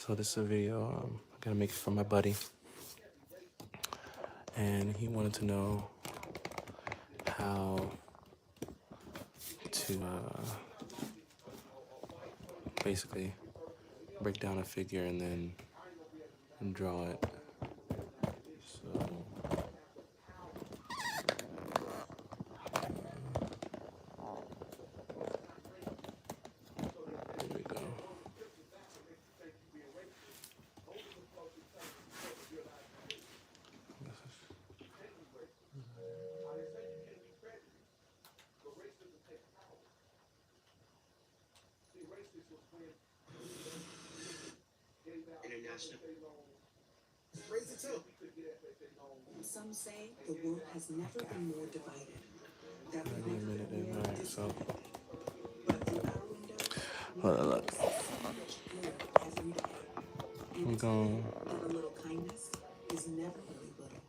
So this is a video I'm gonna make it for my buddy, and he wanted to know how to basically break down a figure and then draw it. So here we go. International. Raise it too. Some say the world has never been more divided. That we Maybe a minute in. All right, so but through our window, hold on, look. so much good every day. We're going That a little kindness is never really little.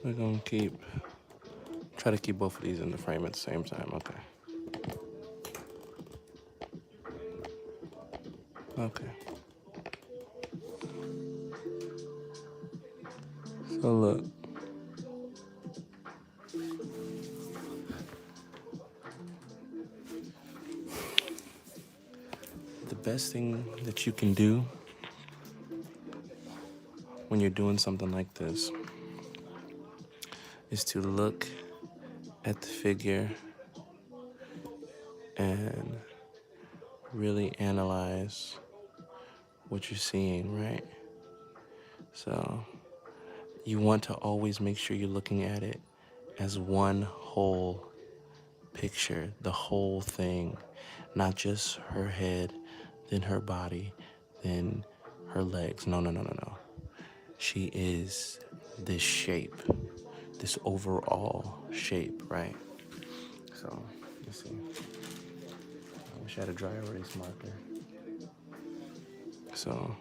we're gonna try to keep both of these in the frame at the same time. Okay. Okay. So look. The best thing that you can do when you're doing something like this is to look at the figure and really analyze what you're seeing, right? So you want to always make sure you're looking at it as one whole picture, the whole thing, not just her head, then her body, then her legs. No, no, no, no, no. She is this shape, this overall shape, right? So, let's see. I wish I had a dry erase marker. So,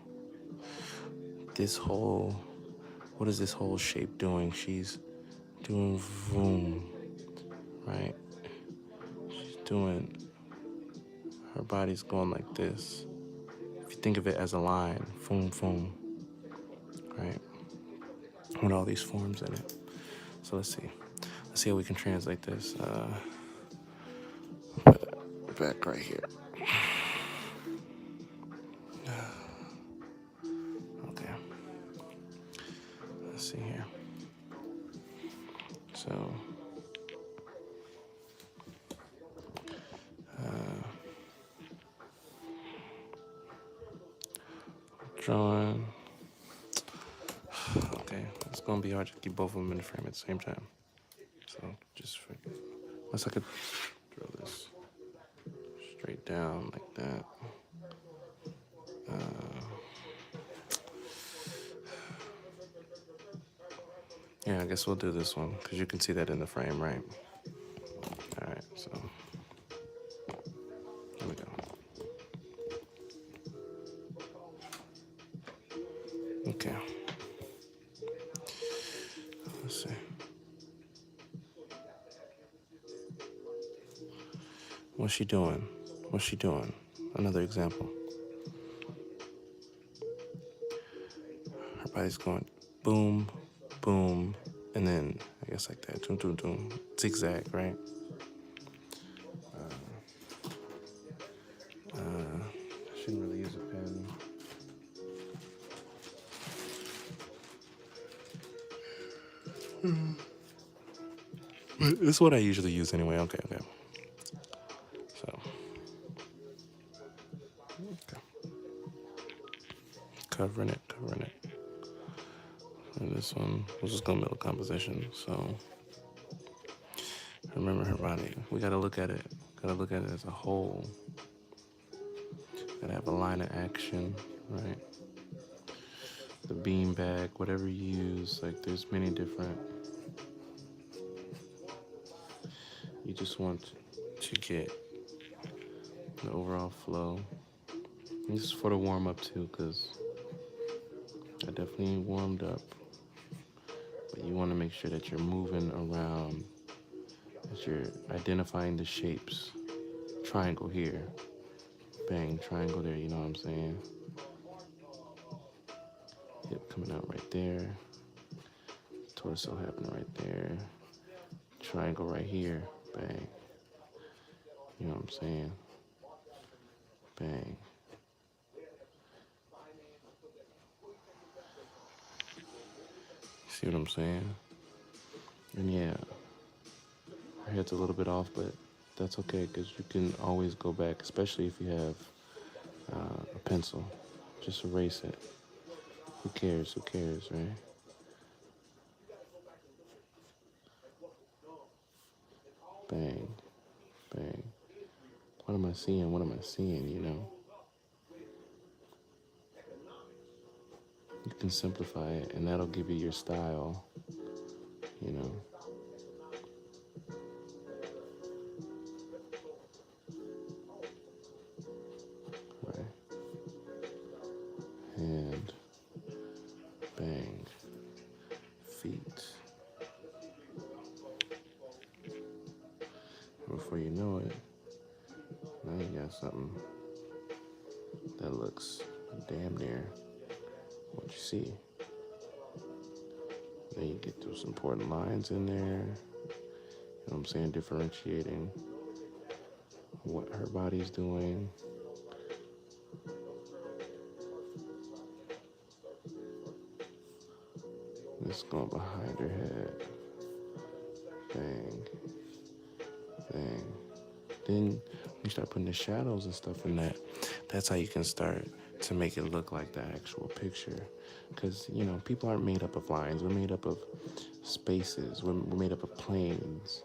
what is this whole shape doing? She's doing vroom, right? She's doing, her body's going like this. If you think of it as a line, boom, boom, right? With all these forms in it. So let's see how we can translate this. Put it back right here. Okay. Let's see here. So, drawing. Okay, it's gonna be hard to keep both of them in the frame at the same time. So just forget. Unless I could draw this straight down like that. Yeah, I guess we'll do this one because you can see that in the frame, right? All right, so here we go. Okay. Let's see. What's she doing? What's she doing? Another example. Her body's going boom, boom, and then I guess like that, doom, doom, doom, zigzag, right? I shouldn't really use a pen. But this is what I usually use anyway. Okay. So, okay. Covering it. And this one, we're just gonna build a composition. So, remember her body. We gotta look at it. As a whole. Gotta have a line of action, right? The beanbag, whatever you use. Like, there's many different. You just want to get the overall flow. And this is for the warm up too, because I definitely warmed up. But you want to make sure that you're moving around, that you're identifying the shapes. Triangle here, bang, triangle there, you know what I'm saying? Hip coming out right there. Torso happening right there. Triangle right here. Bang. You know what I'm saying? Bang. See what I'm saying? And yeah, her head's a little bit off, but that's okay because you can always go back, especially if you have a pencil. Just erase it. Who cares? Who cares, right? Bang, bang. What am I seeing? What am I seeing, you know? You can simplify it, and that'll give you your style, you know? Right? Hand, bang, feet. Before you know it, now you got something that looks damn near what you see. Then you get those important lines in there. You know what I'm saying? Differentiating what her body's doing. This going behind her head. Bang. Bang. Then when you start putting the shadows and stuff in that, that's how you can start to make it look like the actual picture. Because, you know, people aren't made up of lines. We're made up of spaces. We're made up of planes.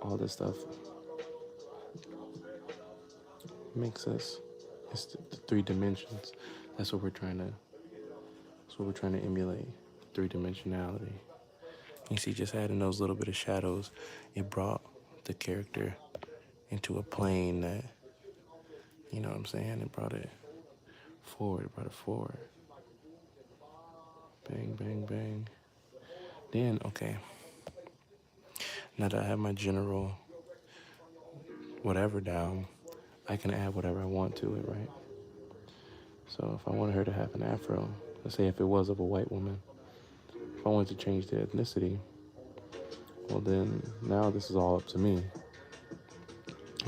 All this stuff makes us. It's the 3 dimensions. That's what we're trying to emulate. 3-dimensionality. You see, just adding those little bit of shadows, it brought the character into a plane that, you know what I'm saying? It brought it forward. Bang, bang, bang. Then, okay. Now that I have my general whatever down, I can add whatever I want to it, right? So if I wanted her to have an afro, let's say if it was of a white woman, if I wanted to change the ethnicity, well then, now this is all up to me.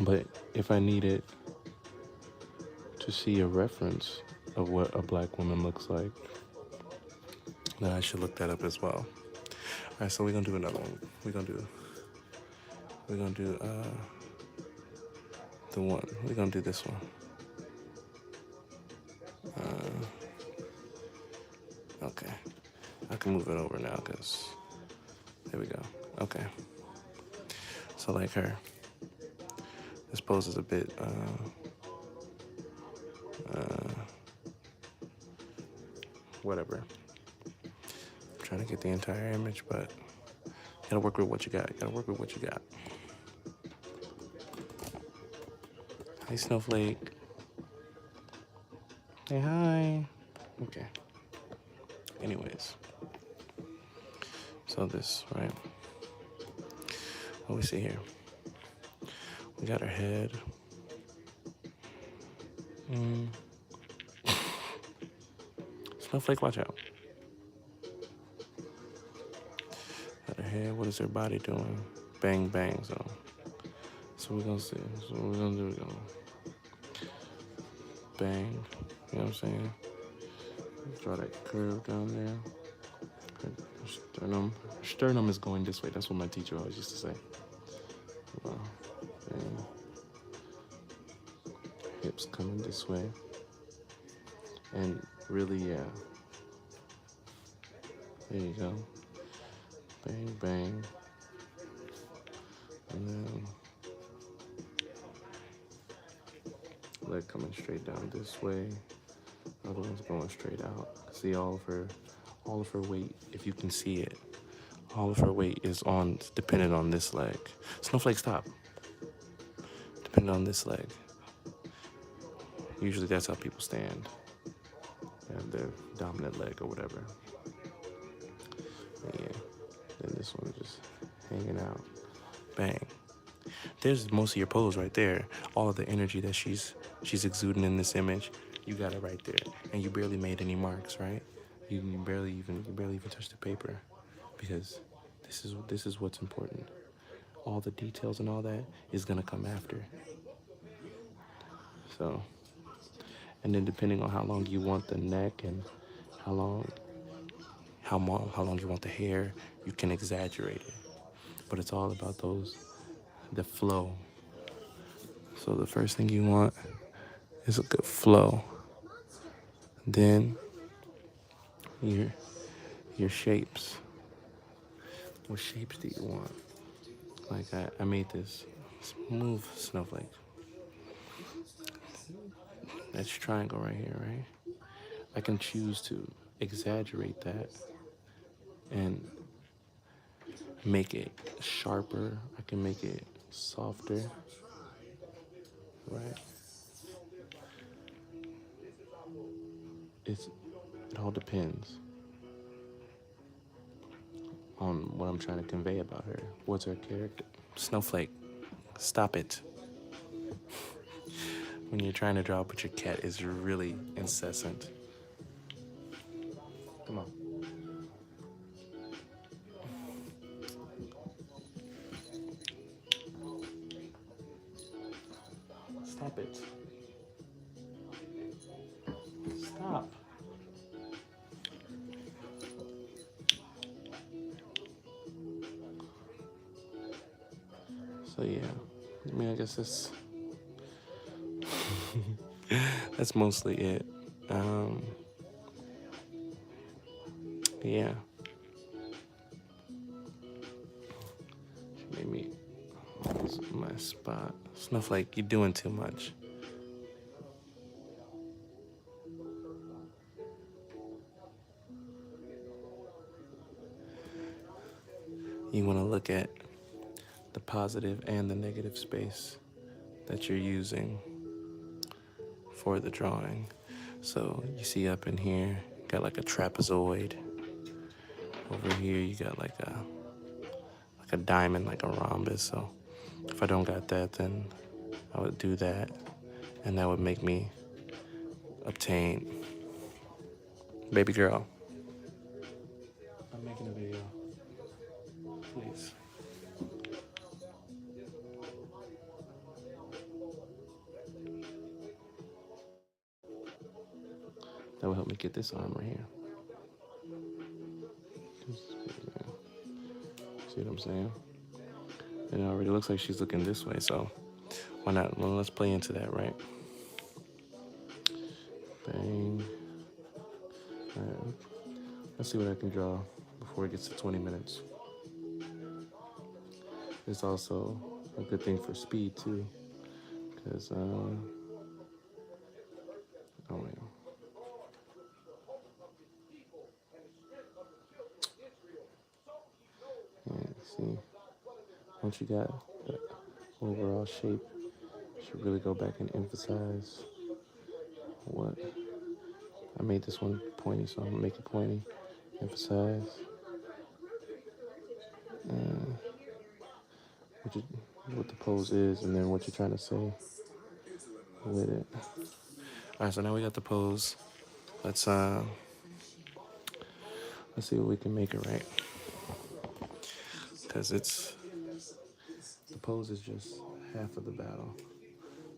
But if I needed to see a reference of what a black woman looks like, then I should look that up as well. All right, so we're gonna do another one. We're gonna do the one. We're gonna do this one. Okay, I can move it over now because there we go. Okay, so like her, this pose is a bit whatever. I'm trying to get the entire image, but you gotta work with what you got. Hi, Snowflake. Hey, hi. Okay. Anyways, so this, right? What we see here? We got her head. Snowflake, watch out. Got her head. What is her body doing? Bang, bang. So we're gonna see. So what we're gonna do? We're gonna bang. You know what I'm saying? Draw that curve down there. Her sternum is going this way. That's what my teacher always used to say. Wow. And hips coming this way. And really, yeah. There you go. Bang, bang. And then leg coming straight down this way. Other one's going straight out. See all of her weight, if you can see it. All of her weight is dependent on this leg. Snowflake, stop. Depending on this leg. Usually that's how people stand. They have their dominant leg or whatever. But yeah. Then this one just hanging out. Bang. There's most of your pose right there. All of the energy that she's exuding in this image, you got it right there. And you barely made any marks, right? You barely even touch the paper, because this is what's important. All the details and all that is gonna come after. So, and then depending on how long you want the neck and how long how long you want the hair, you can exaggerate it. But it's all about the flow. So the first thing you want is a good flow. Then your your shapes. What shapes do you want? Like I made this smooth snowflake. That's triangle right here, right? I can choose to exaggerate that and make it sharper. I can make it softer, right? It's it all depends on what I'm trying to convey about her. What's her character? Snowflake, stop it. When you're trying to draw, but your cat is really incessant. Come on. Stop it. Stop. So yeah, I mean, I guess that's mostly it. Yeah. She made me lose my spot. Snowflake, you're doing too much. You want to look at the positive and the negative space that you're using for the drawing. So you see up in here, got like a trapezoid. Over here, you got like a diamond, like a rhombus. So if I don't got that, then I would do that, and that would make me obtain. Baby girl, I'm making a video. Please. That will help me get this arm right here. See what I'm saying? And it already looks like she's looking this way, so why not? Well, let's play into that, right? Bang. All right. Let's see what I can draw before it gets to 20 minutes. It's also a good thing for speed, too, because, oh, wait. Yeah, see, once you got the overall shape, you should really go back and emphasize what. I made this one pointy, so I'm gonna make it pointy. Emphasize what the pose is, and then what you're trying to say with it. All right, so now we got the pose. Let's see what we can make it right, because the pose is just half of the battle.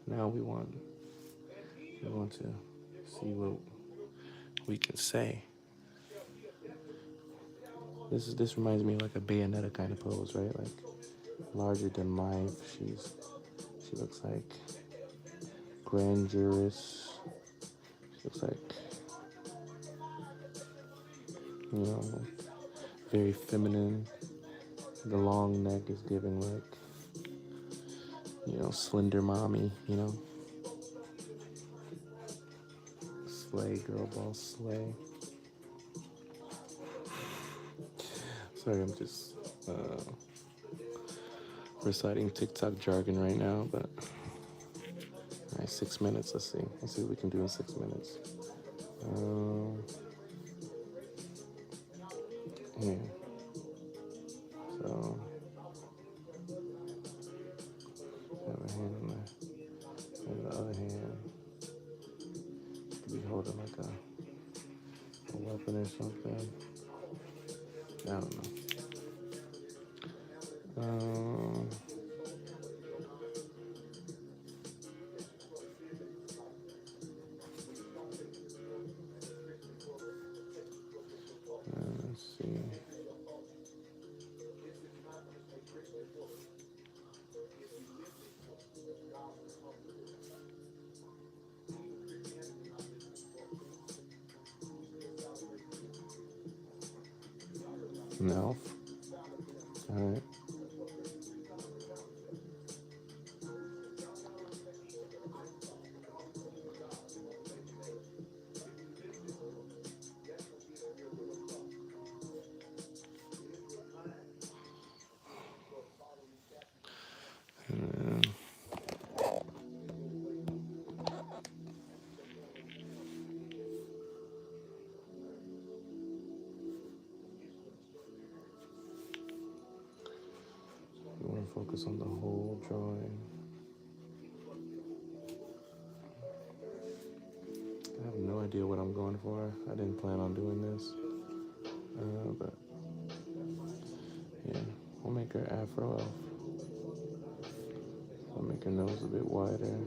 Now we want to see what we can say. This reminds me of like a Bayonetta kind of pose, right? Like larger than life. She looks like grandurous. She looks like, you know, very feminine. The long neck is giving like, you know, slender mommy, you know. Slay, girl boss, slay. Sorry, I'm just reciting TikTok jargon right now, but all right, 6 minutes. Let's see what we can do in 6 minutes. Yeah. So, have a hand on the other hand. Could be holding like a a weapon or something. I don't know. Let's see. An elf. All right. And then you want to focus on the whole drawing. I have no idea what I'm going for. I didn't plan on doing this. But yeah, we'll make her afro elf. I'll make her nose a bit wider.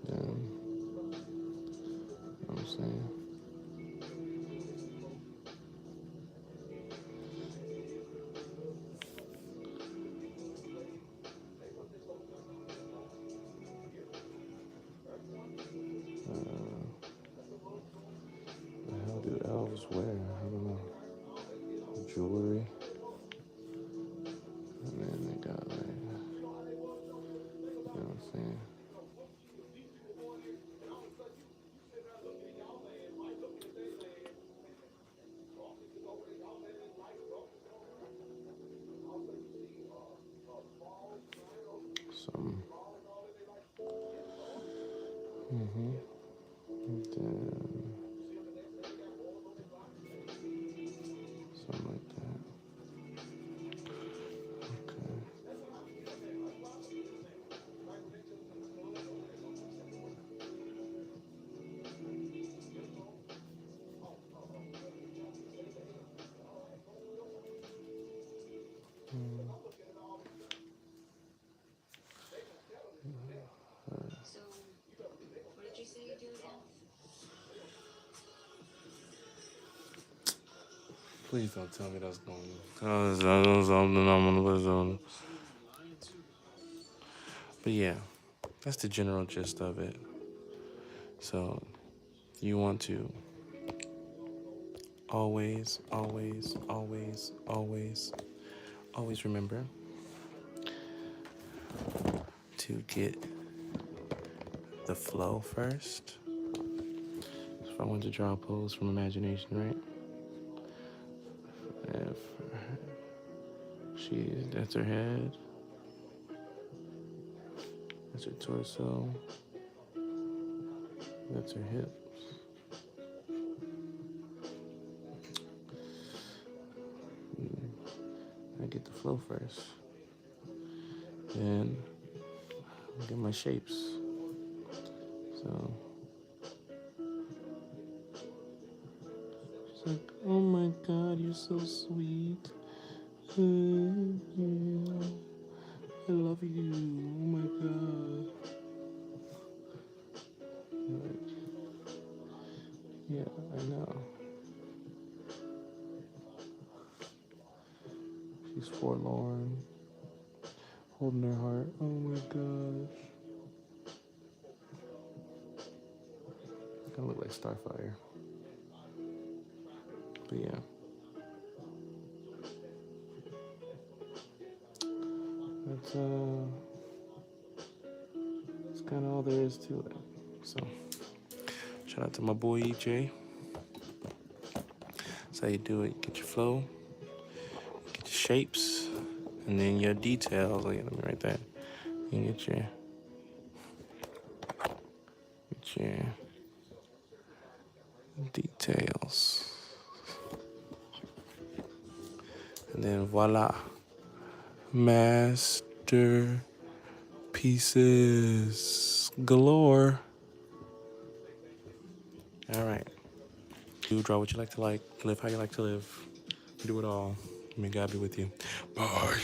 Then, you know what I'm saying? The hell do elves wear? I don't know. Jewelry. And then they got like, you know what I'm saying? Some. And then something like that. Okay. So, what did you say you do again? Please don't tell me that's going on. But yeah, that's the general gist of it. So you want to always, always, always, always, always remember to get the flow first. So if I want to draw a pose from imagination, right? If that's her head, that's her torso, that's her hips. I get the flow first. Then I get my shapes. So she's like, oh my God, you're so sweet. Yeah, I love you. Oh my God. Like, yeah, I know. She's forlorn, holding her heart. Oh my gosh. Kind of look like Starfire. But yeah. That's kind of all there is to it. So, shout out to my boy EJ. That's how you do it. You get your flow, get your shapes, and then your details. Like, let me write that. You get your details. And then voila. Masterpieces galore. All right. Do draw what you like to like, live how you like to live, do it all. May God be with you. Bye.